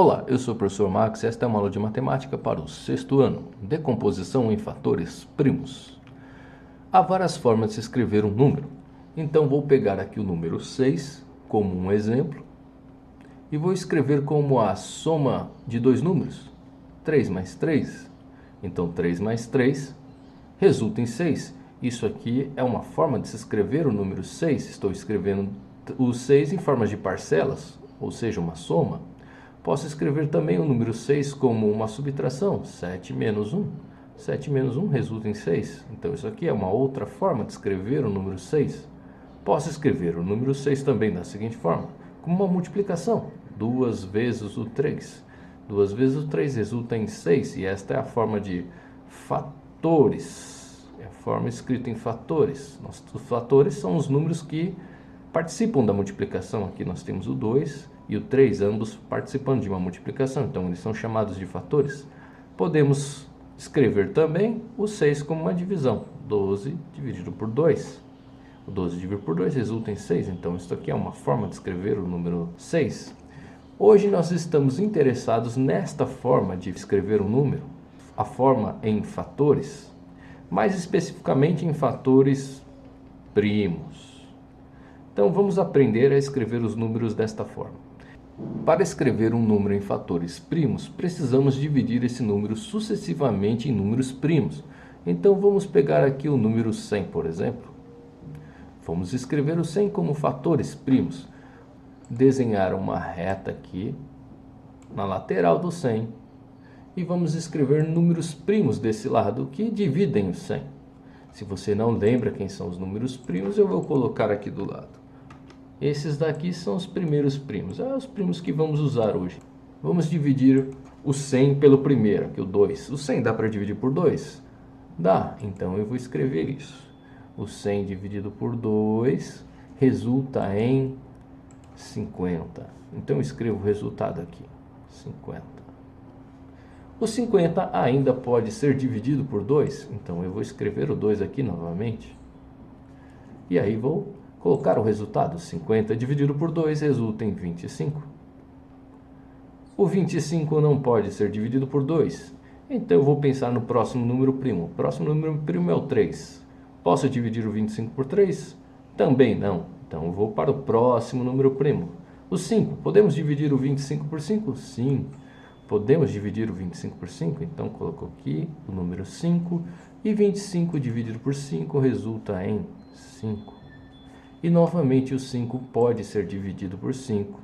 Olá, eu sou o professor Max e esta é uma aula de matemática para o sexto ano, decomposição em fatores primos. Há várias formas de se escrever um número, então vou pegar aqui o número 6 como um exemplo e vou escrever como a soma de dois números, 3 mais 3. Então 3 mais 3 resulta em 6. Isso aqui é uma forma de se escrever o número 6, estou escrevendo o 6 em formas de parcelas, ou seja, uma soma. Posso escrever também o número 6 como uma subtração, 7 menos 1. 7 menos 1 resulta em 6. Então isso aqui é uma outra forma de escrever o número 6. Posso escrever o número 6 também da seguinte forma, como uma multiplicação, 2 vezes o 3. 2 vezes o 3 resulta em 6 e esta é a forma de fatores. É a forma escrita em fatores. Os fatores são os números que participam da multiplicação. Aqui nós temos o 2 e o 3, ambos participando de uma multiplicação, então eles são chamados de fatores. Podemos escrever também o 6 como uma divisão, 12 dividido por 2. O 12 dividido por 2 resulta em 6, então isso aqui é uma forma de escrever o número 6. Hoje nós estamos interessados nesta forma de escrever um número, a forma em fatores, mais especificamente em fatores primos. Então vamos aprender a escrever os números desta forma. Para escrever um número em fatores primos, precisamos dividir esse número sucessivamente em números primos. Então vamos pegar aqui o número 100, por exemplo. Vamos escrever o 100 como fatores primos. Desenhar uma reta aqui na lateral do 100 e vamos escrever números primos desse lado que dividem o 100. Se você não lembra quem são os números primos, eu vou colocar aqui do lado. Esses daqui são os primeiros primos, os primos que vamos usar hoje. Vamos dividir o 100 pelo primeiro, aqui o 2. O 100 dá para dividir por 2? Dá, então eu vou escrever isso. O 100 dividido por 2 resulta em 50. Então eu escrevo o resultado aqui, 50. O 50 ainda pode ser dividido por 2, então eu vou escrever o 2 aqui novamente. E aí vou colocar o resultado, 50 dividido por 2 resulta em 25. O 25 não pode ser dividido por 2, então eu vou pensar no próximo número primo. O próximo número primo é o 3. Posso dividir o 25 por 3? Também não, então eu vou para o próximo número primo. O 5, podemos dividir o 25 por 5? Sim, podemos dividir o 25 por 5, então coloco aqui o número 5, e 25 dividido por 5 resulta em 5. E novamente o 5 pode ser dividido por 5.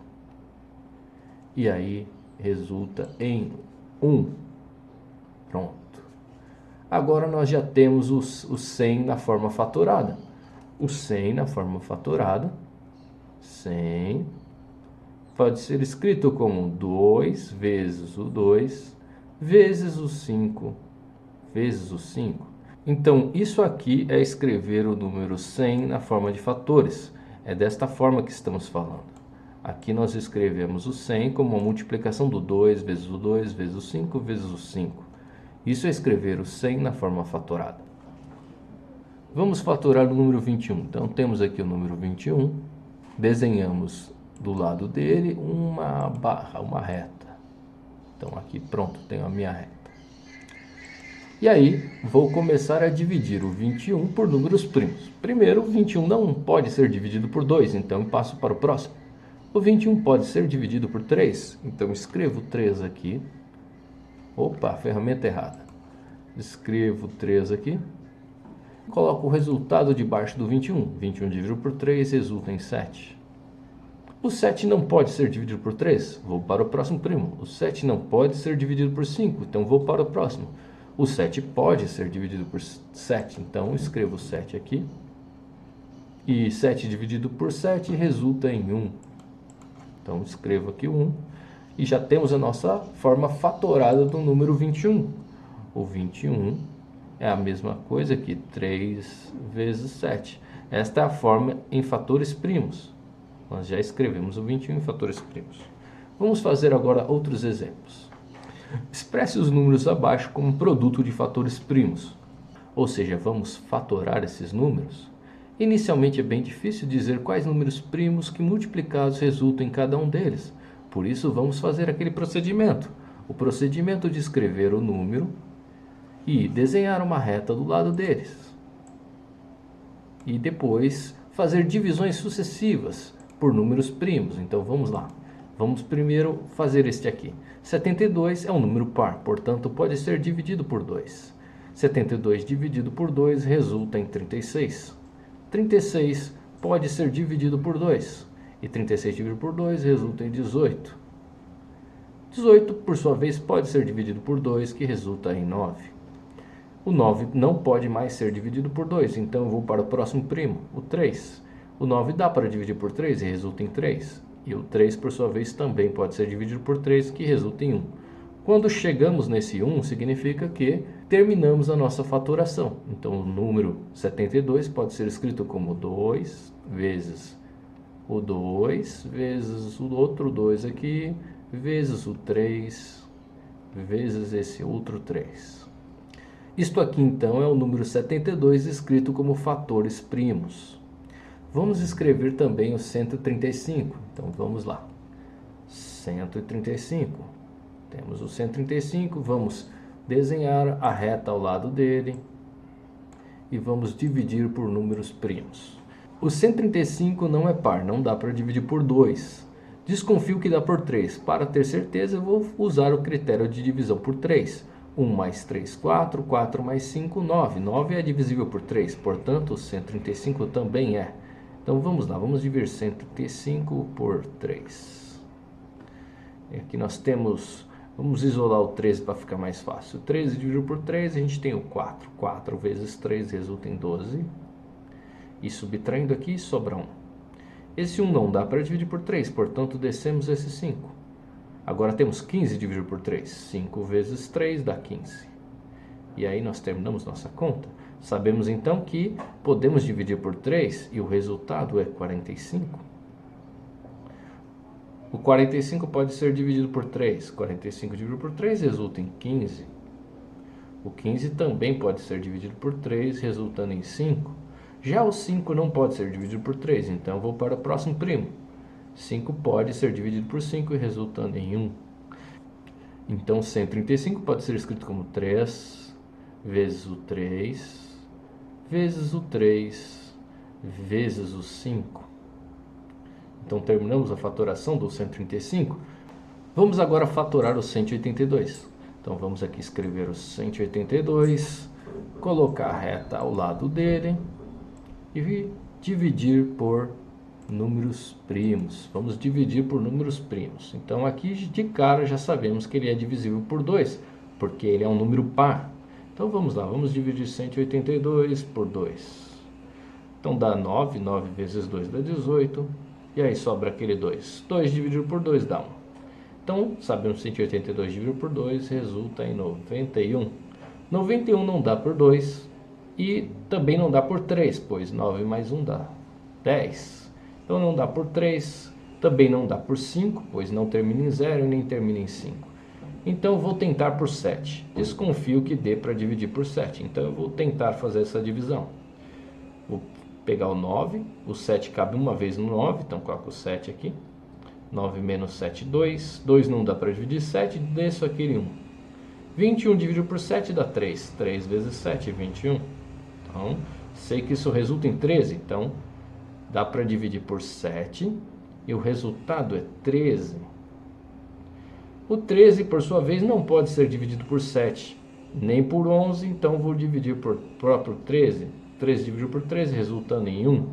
E aí resulta em 1. Pronto. Agora nós já temos o 100 na forma fatorada. O 100 na forma fatorada, 100, pode ser escrito como 2 vezes o 2, vezes o 5, vezes o 5. Então, isso aqui é escrever o número 100 na forma de fatores. É desta forma que estamos falando. Aqui nós escrevemos o 100 como uma multiplicação do 2 vezes o 2 vezes o 5 vezes o 5. Isso é escrever o 100 na forma fatorada. Vamos fatorar o número 21. Então, temos aqui o número 21. Desenhamos do lado dele uma barra, uma reta. Então, aqui pronto, tenho a minha reta. E aí, vou começar a dividir o 21 por números primos. Primeiro, o 21 não pode ser dividido por 2, então eu passo para o próximo. O 21 pode ser dividido por 3, então escrevo 3 aqui. Opa, ferramenta errada. Escrevo 3 aqui. Coloco o resultado debaixo do 21. 21 dividido por 3 resulta em 7. O 7 não pode ser dividido por 3, vou para o próximo primo. O 7 não pode ser dividido por 5, então vou para o próximo. O 7 pode ser dividido por 7, então escrevo 7 aqui. E 7 dividido por 7 resulta em 1. Então escrevo aqui 1. E já temos a nossa forma fatorada do número 21. O 21 é a mesma coisa que 3 vezes 7. Esta é a forma em fatores primos. Nós já escrevemos o 21 em fatores primos. Vamos fazer agora outros exemplos. Expresse os números abaixo como produto de fatores primos. Ou seja, vamos fatorar esses números. Inicialmente é bem difícil dizer quais números primos que multiplicados resultam em cada um deles, Por isso, vamos fazer aquele procedimento. O procedimento de escrever o número e desenhar uma reta do lado deles. E depois fazer divisões sucessivas por números primos. Então vamos lá. Vamos primeiro fazer este aqui. 72 é um número par, portanto pode ser dividido por 2. 72 dividido por 2 resulta em 36. 36 pode ser dividido por 2. E 36 dividido por 2 resulta em 18. 18, por sua vez, pode ser dividido por 2, que resulta em 9. O 9 não pode mais ser dividido por 2, então eu vou para o próximo primo, o 3. O 9 dá para dividir por 3 e resulta em 3. E o 3, por sua vez, também pode ser dividido por 3, que resulta em 1. Quando chegamos nesse 1, significa que terminamos a nossa fatoração. Então, o número 72 pode ser escrito como 2 vezes o 2, vezes o outro 2 aqui, vezes o 3, vezes esse outro 3. Isto aqui, então, é o número 72 escrito como fatores primos. Vamos escrever também o 135. Então, vamos lá. 135. Temos o 135, vamos desenhar a reta ao lado dele e vamos dividir por números primos. O 135 não é par, não dá para dividir por 2. Desconfio que dá por 3. Para ter certeza, eu vou usar o critério de divisão por 3. 1 mais 3, 4. 4 mais 5, 9. 9 é divisível por 3, portanto, o 135 também é. Então, vamos lá, vamos dividir 135 por 3. E aqui nós temos, vamos isolar o 13 para ficar mais fácil. 13 dividido por 3, a gente tem o 4. 4 vezes 3 resulta em 12. E subtraindo aqui, sobra 1. Esse 1 não dá para dividir por 3, portanto, descemos esse 5. Agora temos 15 dividido por 3. 5 vezes 3 dá 15. E aí nós terminamos nossa conta. Sabemos então que podemos dividir por 3 e o resultado é 45. O 45 pode ser dividido por 3. 45 dividido por 3 resulta em 15. O 15 também pode ser dividido por 3, resultando em 5. Já o 5 não pode ser dividido por 3, então eu vou para o próximo primo. 5 pode ser dividido por 5 e resultando em 1. Então 135 pode ser escrito como 3 vezes o 3, vezes o 3, vezes o 5. Então terminamos a fatoração do 135. Vamos agora fatorar o 182. Então vamos aqui escrever o 182, colocar a reta ao lado dele e dividir por números primos. Vamos dividir por números primos. Então aqui de cara já sabemos que ele é divisível por 2, porque ele é um número par. Então vamos lá, vamos dividir 182 por 2. Então dá 9, 9 vezes 2 dá 18. E aí sobra aquele 2. 2 dividido por 2 dá 1. Então sabemos que 182 dividido por 2 resulta em 91. 91 não dá por 2. E também não dá por 3, pois 9 mais 1 dá 10. Então não dá por 3, também não dá por 5, pois não termina em 0 e nem termina em 5. Então vou tentar por 7. Desconfio que dê para dividir por 7, então eu vou tentar fazer essa divisão. Vou pegar o 9, o 7 cabe uma vez no 9, então coloco o 7 aqui. 9 menos 7, 2. 2 não dá para dividir 7, desço aquele 1. 21 dividido por 7 dá 3. 3 vezes 7, 21. Então, sei que isso resulta em 13, então dá para dividir por 7 e o resultado é 13. O 13, por sua vez, não pode ser dividido por 7, nem por 11, então vou dividir por próprio 13. 13 dividido por 13, resultando em 1.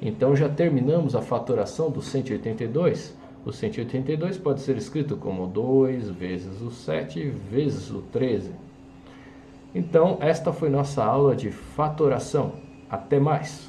Então já terminamos a fatoração do 182. O 182 pode ser escrito como 2 vezes o 7 vezes o 13. Então, esta foi nossa aula de fatoração. Até mais!